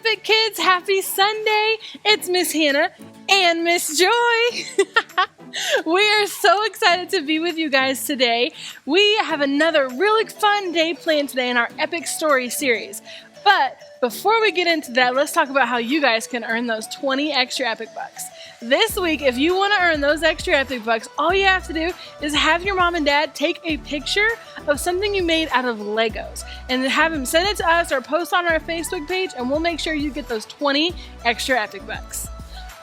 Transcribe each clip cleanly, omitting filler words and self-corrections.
Epic Kids, happy Sunday. It's Miss Hannah and Miss Joy. We are so excited to be with you guys today. We have another really fun day planned today in our Epic Story series. But before we get into that, let's talk about how you guys can earn those 20 extra Epic Bucks. This week, if you want to earn those extra Epic Bucks, all you have to do is have your mom and dad take a picture of something you made out of Legos and then have them send it to us or post on our Facebook page, and we'll make sure you get those 20 extra Epic Bucks.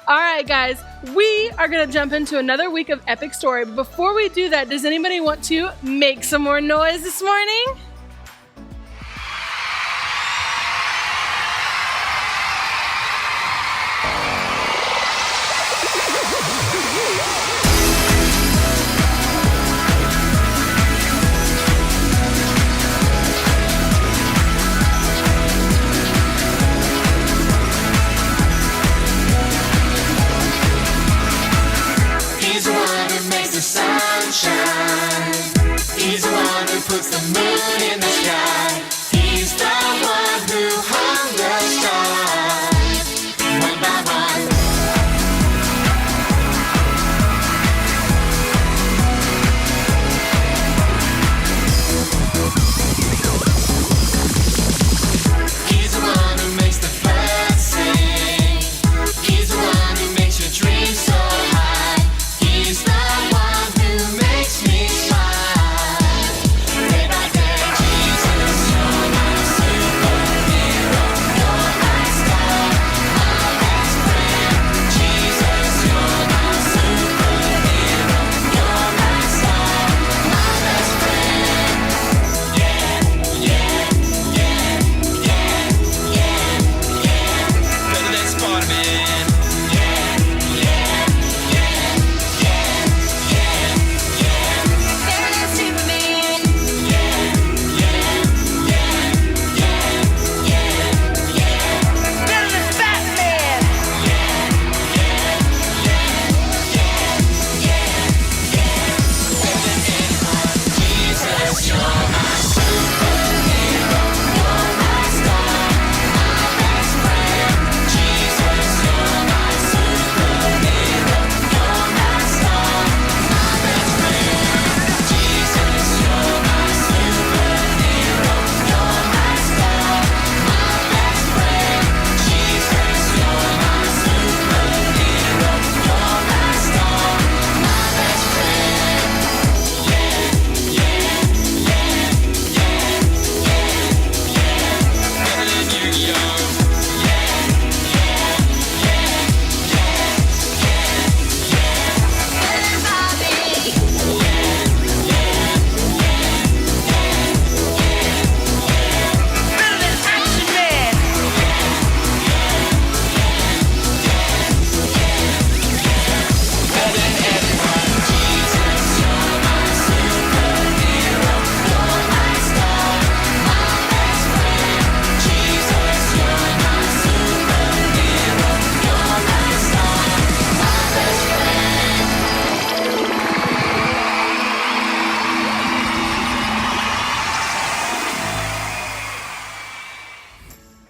All right, guys, we are going to jump into another week of Epic Story. But before we do that, does anybody want to make some more noise this morning? Sunshine. He's the one who puts the moon in the sky. He's the one who hung the stars one by one. He's the one who makes the birds sing. He's the one who makes your dreams so high. He's the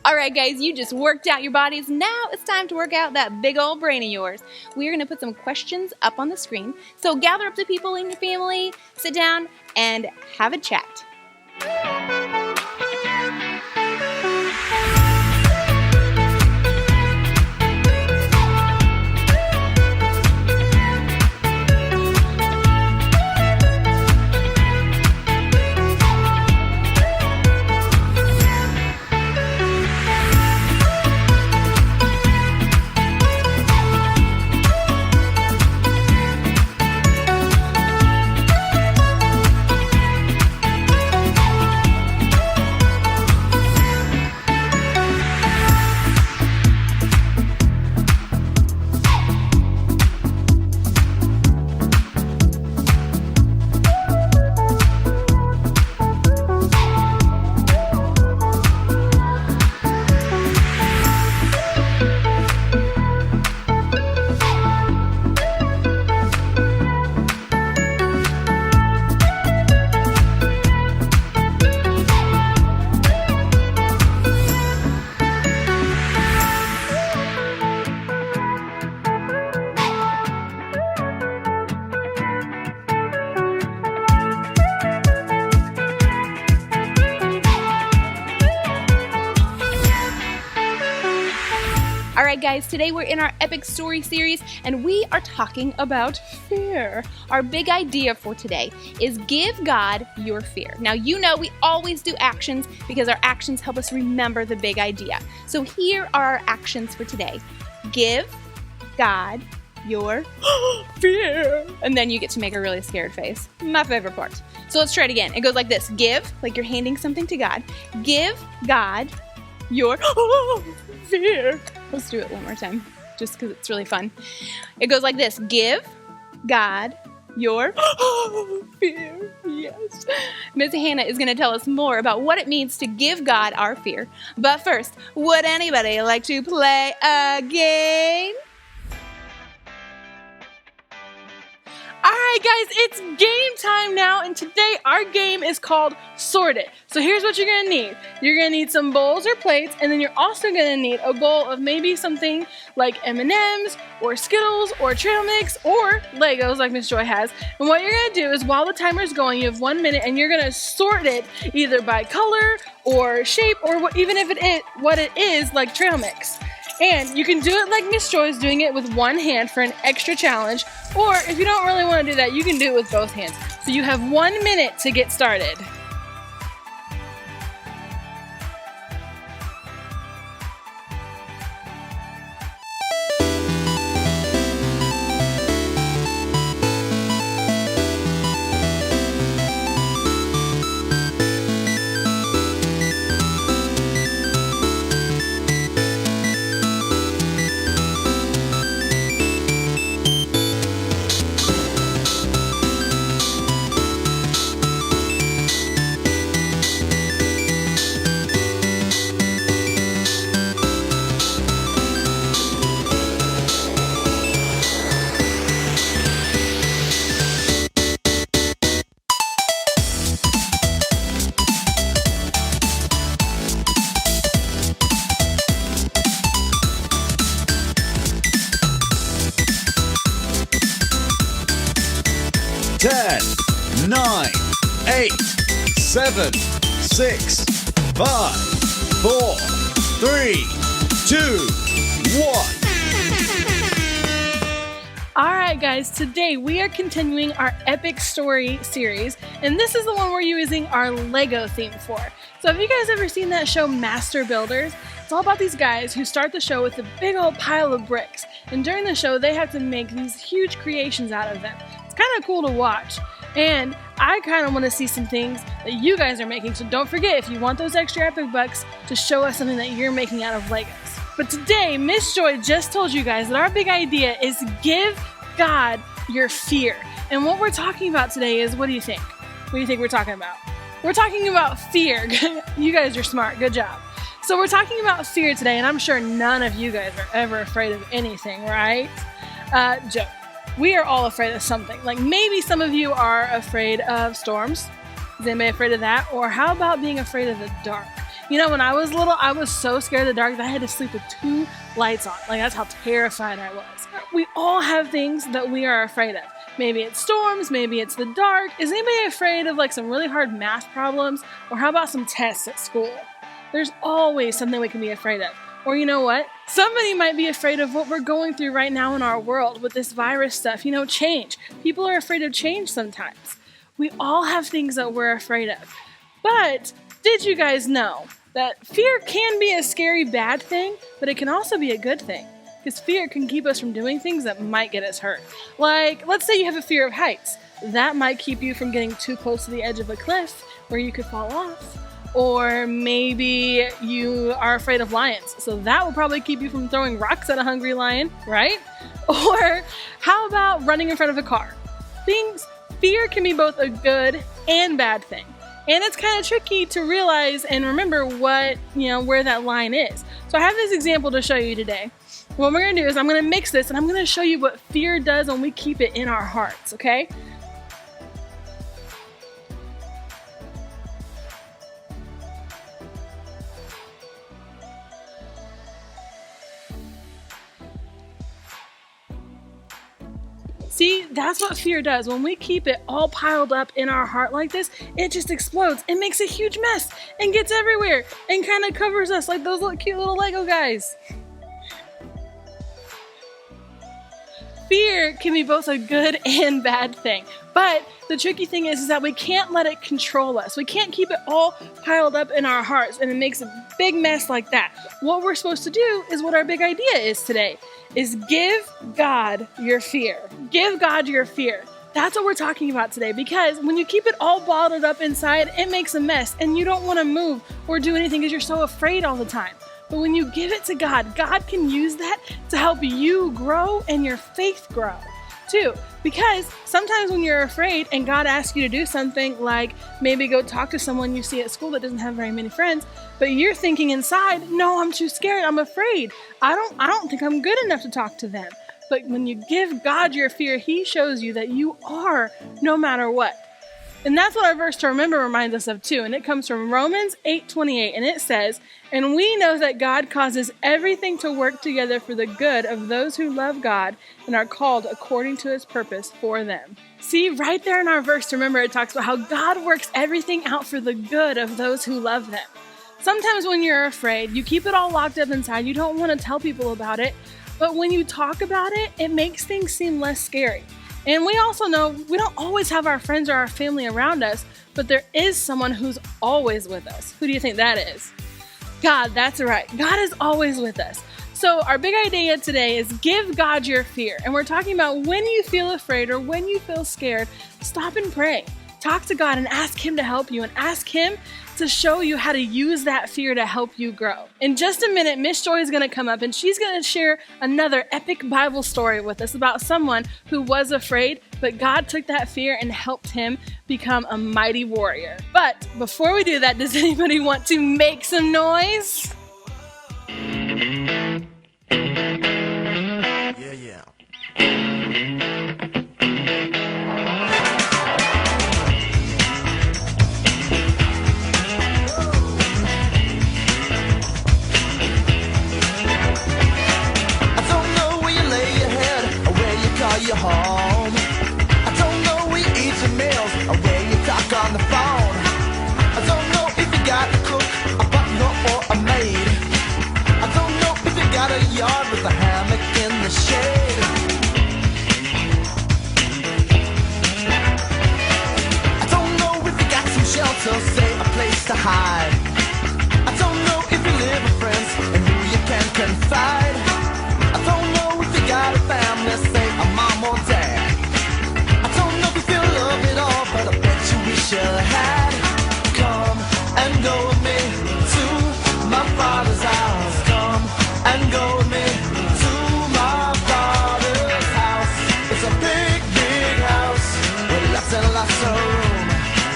All right, guys, you just worked out your bodies. Now it's time to work out that big old brain of yours. We're going to put some questions up on the screen. So gather up the people in your family, sit down, and have a chat. right, guys, today we're in our epic story series and we are talking about fear. Our big idea for today is give God your fear. Now, you know we always do actions because our actions help us remember the big idea. So here are our actions for today. Give God your fear. And then you get to make a really scared face. My favorite part. So let's try it again. It goes like this. Give, like you're handing something to God. Give God your fear. Let's do it one more time, just because it's really fun. It goes like this. Give God your fear. Yes. Miss Hannah is going to tell us more about what it means to give God our fear. But first, would anybody like to play a game? Alright guys, it's game time now, and today our game is called Sort It. So here's what you're going to need. You're going to need some bowls or plates, and then you're also going to need a bowl of maybe something like M&Ms, or Skittles, or trail mix, or Legos like Miss Joy has. And what you're going to do is while the timer's going, you have 1 minute, and you're going to sort it either by color, or shape, or even if what it is, like trail mix. And you can do it like Miss Joy is doing it with one hand for an extra challenge, or if you don't really want to do that, you can do it with both hands. So you have 1 minute to get started. Ten, 9, 8, 7, 6, 5, 4, 3, 2, 1. Alright guys, today we are continuing our epic story series, and this is the one we're using our Lego theme for. So have you guys ever seen that show Master Builders? It's all about these guys who start the show with a big old pile of bricks, and during the show they have to make these huge creations out of them. It's kind of cool to watch, and I kind of want to see some things that you guys are making, so don't forget, if you want those extra epic bucks, to show us something that you're making out of Legos. But today, Miss Joy just told you guys that our big idea is give God your fear. And what we're talking about today is, what do you think? What do you think we're talking about? We're talking about fear. You guys are smart, good job. So we're talking about fear today, and I'm sure none of you guys are ever afraid of anything, right? Joke. We are all afraid of something. Like maybe some of you are afraid of storms. Is anybody afraid of that? Or how about being afraid of the dark? You know, when I was little, I was so scared of the dark that I had to sleep with 2 lights on. Like that's how terrified I was. We all have things that we are afraid of. Maybe it's storms, maybe it's the dark. Is anybody afraid of like some really hard math problems? Or how about some tests at school? There's always something we can be afraid of. Or you know what? Somebody might be afraid of what we're going through right now in our world with this virus stuff. You know, change. People are afraid of change sometimes. We all have things that we're afraid of. But did you guys know that fear can be a scary bad thing, but it can also be a good thing? Because fear can keep us from doing things that might get us hurt. Like, let's say you have a fear of heights. That might keep you from getting too close to the edge of a cliff where you could fall off. Or maybe you are afraid of lions, so that will probably keep you from throwing rocks at a hungry lion, right? Or how about running in front of a car? Fear can be both a good and bad thing. And it's kind of tricky to realize and remember where that line is. So I have this example to show you today. What we're going to do is I'm going to mix this and I'm going to show you what fear does when we keep it in our hearts, okay? See, that's what fear does. When we keep it all piled up in our heart like this, it just explodes and makes a huge mess and gets everywhere and kind of covers us like those cute little Lego guys. fear can be both a good and bad thing. But the tricky thing is that we can't let it control us. We can't keep it all piled up in our hearts and it makes a big mess like that. What we're supposed to do is what our big idea is today, is give God your fear. Give God your fear. That's what we're talking about today, because when you keep it all bottled up inside, it makes a mess and you don't want to move or do anything because you're so afraid all the time. But when you give it to God, God can use that to help you grow and your faith grow too. Because sometimes when you're afraid and God asks you to do something like maybe go talk to someone you see at school that doesn't have very many friends, but you're thinking inside, no, I'm too scared, I'm afraid. I don't think I'm good enough to talk to them. But when you give God your fear, He shows you that you are no matter what. And that's what our verse to remember reminds us of too. And it comes from Romans 8:28. And it says, "And we know that God causes everything to work together for the good of those who love God and are called according to His purpose for them." See, right there in our verse to remember, it talks about how God works everything out for the good of those who love them. Sometimes when you're afraid, you keep it all locked up inside. You don't want to tell people about it. But when you talk about it, it makes things seem less scary. And we also know we don't always have our friends or our family around us, but there is someone who's always with us. Who do you think that is? God, that's right. God is always with us. So our big idea today is give God your fear. And we're talking about when you feel afraid or when you feel scared, stop and pray. Talk to God and ask Him to help you and ask Him to show you how to use that fear to help you grow. In just a minute, Miss Joy is going to come up and she's going to share another epic Bible story with us about someone who was afraid, but God took that fear and helped him become a mighty warrior. But before we do that, does anybody want to make some noise? Yeah. Your home. I don't know where you eat your meals or where you talk on the phone. I don't know if you got a cook, a butler or a maid. I don't know if you got a yard with a hammock in the shade. I don't know if you got some shelter, say a place to hide. I don't know if you live with friends and who you can confide. I don't know if you got a family, say a mom or dad. I don't know if you feel love at all, but I bet you wish you had. Come and go with me to my Father's house. Come and go with me to my Father's house. It's a big, big house with lots and lots of room.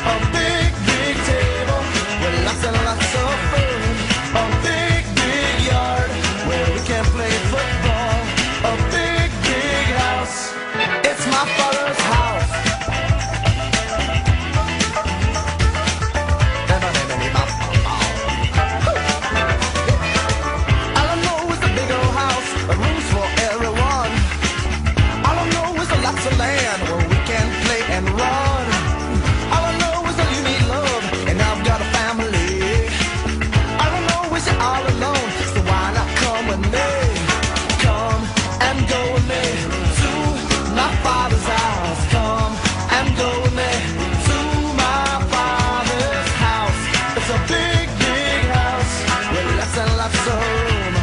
A big, big table with lots and lots of food. A big, big yard where we can play football. A big, big house. It's my Father's house. All I know is a big old house, rooms for everyone. All I know is lots of land where we can play and run. All I know is that you need love, and I've got a family. All I know is you're all alone, so why not come with me? Come and go with me to my Father's house. Come and go with me to my Father's house. It's a big, big house with lots and lots of room.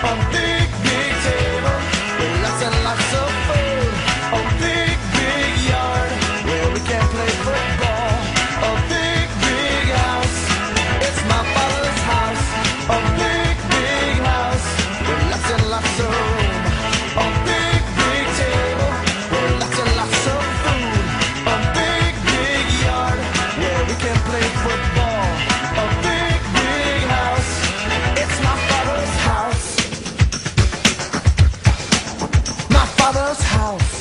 A big, big table with lots and lots of food. A big, big yard where we can play football. A big, big house. It's my Father's house. A big, big house with lots and lots of room. A big, big table with lots and lots of food. A big, big yard where we can play football. A big, big house. It's my Father's house. My Father's house.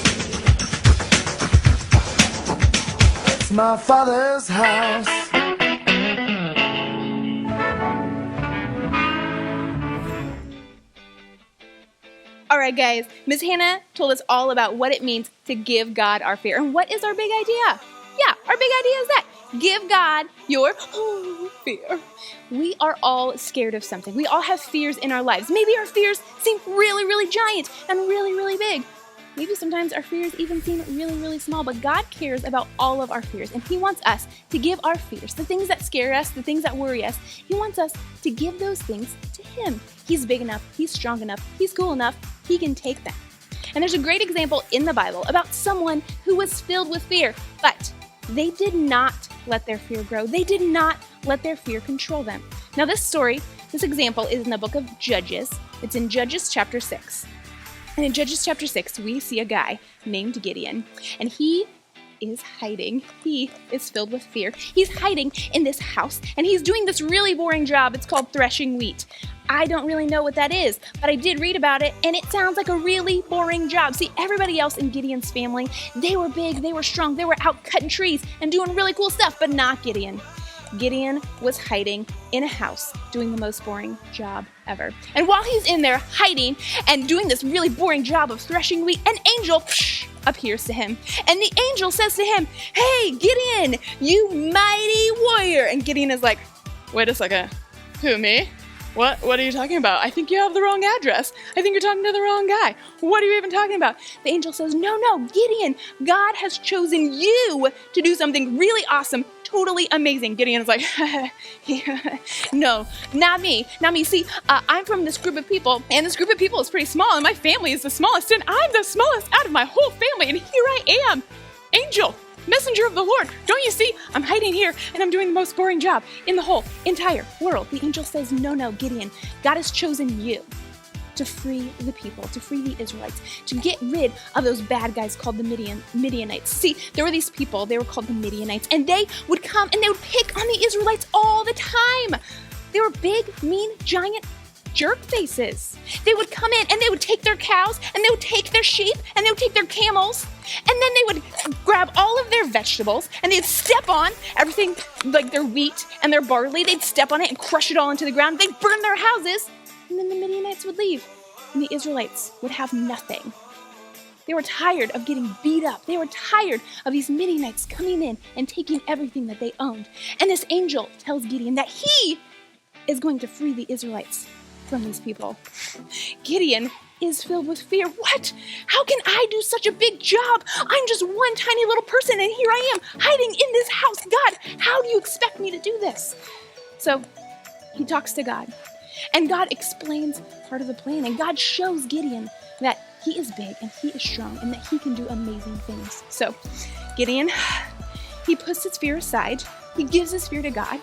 It's my Father's house. All right, guys, Miss Hannah told us all about what it means to give God our fear. And what is our big idea? Yeah, our big idea is that. Give God your fear. We are all scared of something. We all have fears in our lives. Maybe our fears seem really, really giant and really, really big. Maybe sometimes our fears even seem really, really small, but God cares about all of our fears, and He wants us to give our fears, the things that scare us, the things that worry us, He wants us to give those things to Him. He's big enough, He's strong enough, He's cool enough, He can take them. And there's a great example in the Bible about someone who was filled with fear, but they did not let their fear grow. They did not let their fear control them. Now this example is in the book of Judges. It's in Judges chapter 6. And in Judges chapter 6, we see a guy named Gideon, and he is hiding. He is filled with fear. He's hiding in this house, and he's doing this really boring job. It's called threshing wheat. I don't really know what that is, but I did read about it, and it sounds like a really boring job. See, everybody else in Gideon's family, they were big, they were strong, they were out cutting trees and doing really cool stuff, but not Gideon. Gideon was hiding in a house doing the most boring job ever. And while he's in there hiding and doing this really boring job of threshing wheat, an angel appears to him. And the angel says to him, "Hey, Gideon, you mighty warrior." And Gideon is like, "Wait a second, who, me? What are you talking about? I think you have the wrong address. I think you're talking to the wrong guy. What are you even talking about?" The angel says, No, Gideon, God has chosen you to do something really awesome, totally amazing. Gideon's like, no, not me. See, I'm from this group of people, and this group of people is pretty small, and my family is the smallest, and I'm the smallest out of my whole family, and here I am, angel, messenger of the Lord. Don't you see? I'm hiding here, and I'm doing the most boring job in the whole entire world. The angel says, No, Gideon, God has chosen you to free the people, to free the Israelites, to get rid of those bad guys called the Midianites. See, there were these people, they were called the Midianites, and they would come and they would pick on the Israelites all the time. They were big, mean, giant jerk faces. They would come in and they would take their cows, and they would take their sheep, and they would take their camels, and then they would grab all of their vegetables, and they'd step on everything, like their wheat and their barley. They'd step on it and crush it all into the ground. They'd burn their houses, and then the Midianites would leave, and the Israelites would have nothing. They were tired of getting beat up. They were tired of these Midianites coming in and taking everything that they owned. And this angel tells Gideon that he is going to free the Israelites from these people. Gideon is filled with fear. What? How can I do such a big job? I'm just one tiny little person, and here I am hiding in this house. God, how do you expect me to do this? So he talks to God, and God explains part of the plan, and God shows Gideon that he is big and he is strong and that he can do amazing things. So Gideon, he puts his fear aside, he gives his fear to God,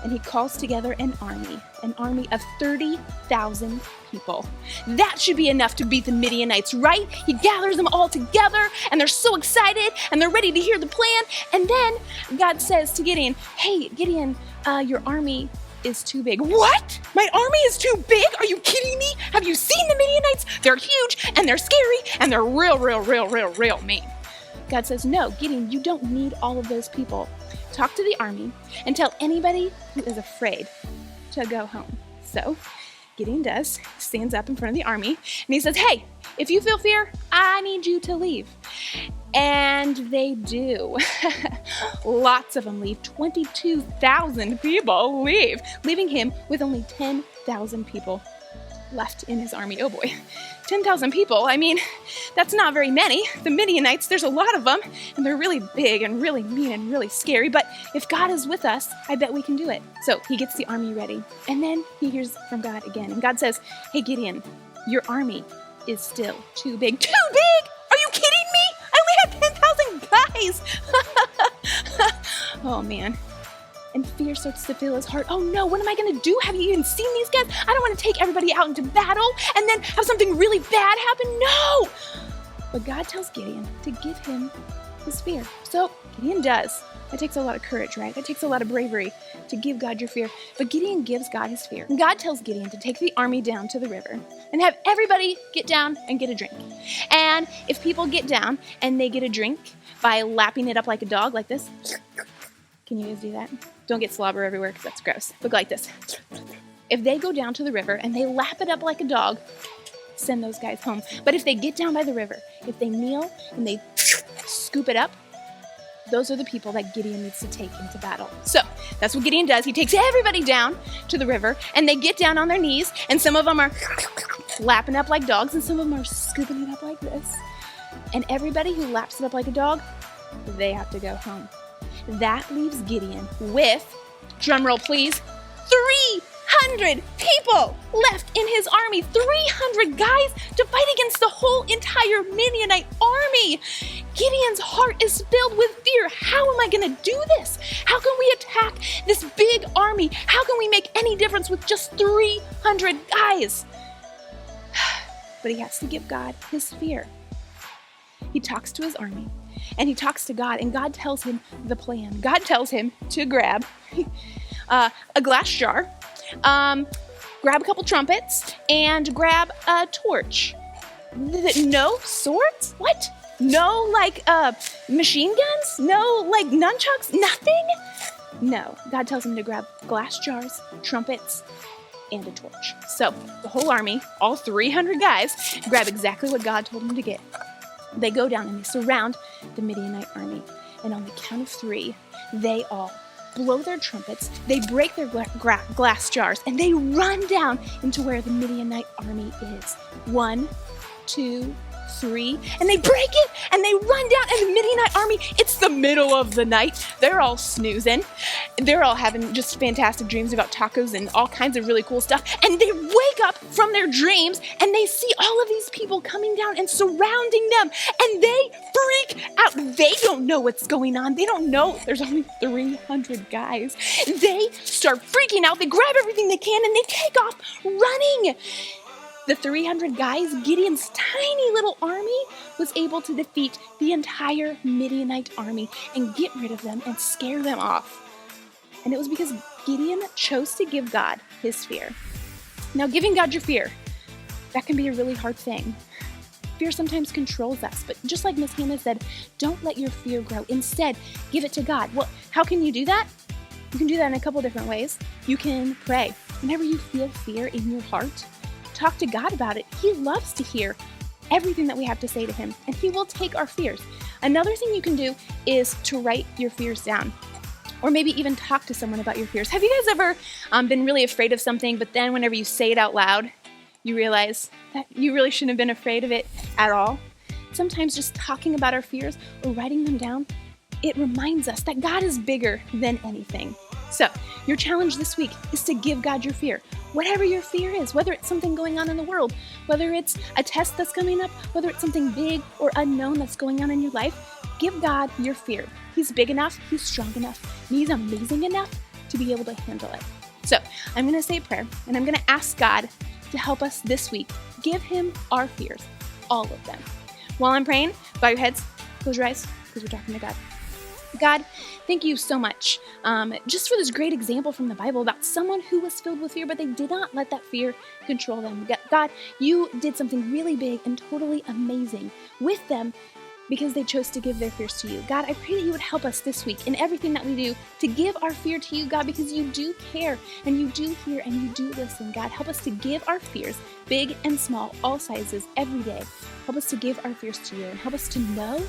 and he calls together an army of 30,000 people. That should be enough to beat the Midianites, right? He gathers them all together, and they're so excited, and they're ready to hear the plan. And then God says to Gideon, "Hey, Gideon, your army is too big." What? My army is too big? Are you kidding me? Have you seen the Midianites? They're huge, and they're scary, and they're real mean. God says, "No, Gideon, you don't need all of those people. Talk to the army and tell anybody who is afraid to go home." So Gideon stands up in front of the army, and he says, "Hey, if you feel fear, I need you to leave." And they do. Lots of them leave. 22,000 people leave, leaving him with only 10,000 people left in his army. Oh boy, 10,000 people. I mean, that's not very many. The Midianites, there's a lot of them, and they're really big and really mean and really scary. But if God is with us, I bet we can do it. So he gets the army ready, and then he hears from God again. And God says, "Hey, Gideon, your army is still too big." Too big? Are you kidding me? I only have 10,000 guys. Oh man. And fear starts to fill his heart. Oh no, what am I gonna do? Have you even seen these guys? I don't want to take everybody out into battle and then have something really bad happen. No! But God tells Gideon to give him his fear. So Gideon does. That takes a lot of courage, right? That takes a lot of bravery to give God your fear. But Gideon gives God his fear. And God tells Gideon to take the army down to the river and have everybody get down and get a drink. And if people get down and they get a drink by lapping it up like a dog, like this. Can you guys do that? Don't get slobber everywhere because that's gross. Look like this. If they go down to the river and they lap it up like a dog, send those guys home. But if they get down by the river, if they kneel and they scoop it up, those are the people that Gideon needs to take into battle. So that's what Gideon does. He takes everybody down to the river, and they get down on their knees, and some of them are lapping up like dogs, and some of them are scooping it up like this. And everybody who laps it up like a dog, they have to go home. That leaves Gideon with, drumroll please, 300 people left in his army. 300 guys to fight against the whole entire Midianite army. Gideon's heart is filled with fear. How am I going to do this? How can we attack this big army? How can we make any difference with just 300 guys? But he has to give God his fear. He talks to his army and he talks to God, and God tells him the plan. God tells him to grab a glass jar, grab a couple trumpets, and grab a torch. No swords? What? No, machine guns? No, nunchucks? Nothing? No. God tells him to grab glass jars, trumpets, and a torch. So the whole army, all 300 guys, grab exactly what God told them to get. They go down and they surround the Midianite army. And on the count of 3, they all blow their trumpets, they break their glass jars, and they run down into where the Midianite army is. 1, 2, 3, and they break it, and they run down, and the Midianite army, it's the middle of the night. They're all snoozing. They're all having just fantastic dreams about tacos and all kinds of really cool stuff. And they wake up from their dreams, and they see all of these people coming down and surrounding them, and they freak out. They don't know what's going on. They don't know there's only 300 guys. They start freaking out. They grab everything they can, and they take off running. The 300 guys, Gideon's tiny little army, was able to defeat the entire Midianite army and get rid of them and scare them off. And it was because Gideon chose to give God his fear. Now, giving God your fear, that can be a really hard thing. Fear sometimes controls us, but just like Miss Hannah said, don't let your fear grow. Instead, give it to God. Well, how can you do that? You can do that in a couple different ways. You can pray. Whenever you feel fear in your heart, talk to God about it. He loves to hear everything that we have to say to him, and he will take our fears. Another thing you can do is to write your fears down, or maybe even talk to someone about your fears. Have you guys ever been really afraid of something, but then whenever you say it out loud, you realize that you really shouldn't have been afraid of it at all? Sometimes just talking about our fears or writing them down, it reminds us that God is bigger than anything. So, your challenge this week is to give God your fear. Whatever your fear is, whether it's something going on in the world, whether it's a test that's coming up, whether it's something big or unknown that's going on in your life, give God your fear. He's big enough, he's strong enough, and he's amazing enough to be able to handle it. So, I'm going to say a prayer, and I'm going to ask God to help us this week. Give him our fears, all of them. While I'm praying, bow your heads, close your eyes, because we're talking to God. God, thank you so much just for this great example from the Bible about someone who was filled with fear, but they did not let that fear control them. God, you did something really big and totally amazing with them because they chose to give their fears to you. God, I pray that you would help us this week in everything that we do to give our fear to you, God, because you do care and you do hear and you do listen. God, help us to give our fears, big and small, all sizes, every day. Help us to give our fears to you and help us to know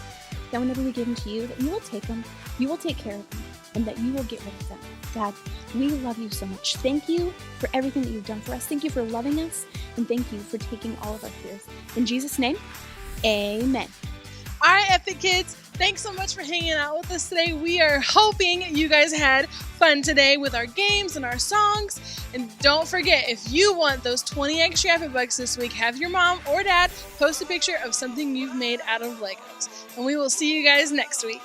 that whenever we give them to you, that you will take them, you will take care of them, and that you will get rid of them. God, we love you so much. Thank you for everything that you've done for us. Thank you for loving us, and thank you for taking all of our fears. In Jesus' name, amen. All right, Epic Kids, thanks so much for hanging out with us today. We are hoping you guys had fun today with our games and our songs. And don't forget, if you want those 20 extra Epic Bucks this week, have your mom or dad post a picture of something you've made out of Legos. And we will see you guys next week.